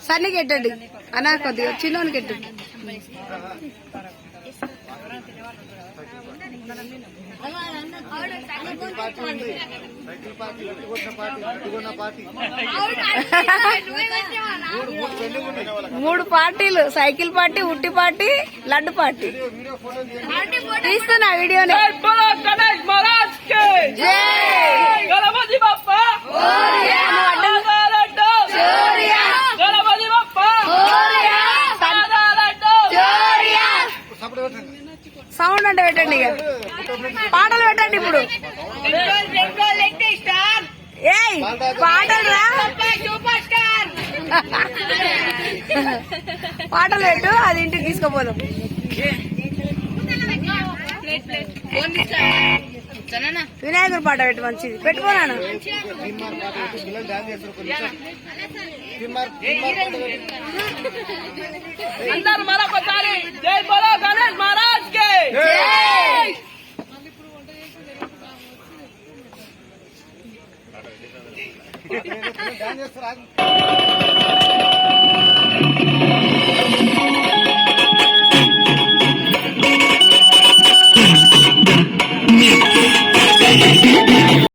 సన్నకి ఎట్టండి అన్నా, కొద్దిగా చిన్నోనికి ఎట్టండి. మూడు పార్టీలు, సైకిల్ పార్టీ, ఉట్టి పార్టీ, లడ్డు పార్టీ. తీస్తున్నా వీడియోని. సౌండ్ అంటే పెట్టండి, ఇక పాటలు పెట్టండి. ఇప్పుడు ఏయ్ పాటలు రా, పాటలు పెట్టు, అది ఇంటికి తీసుకుపోదాం. వినాయకుడు పాట పెట్టు, మంచిది పెట్టుకోనాను. అందరూ మరొకసారి జై బోలో గణేష్ మహారాజ్ కే. డాన్స్ చేస్తారా?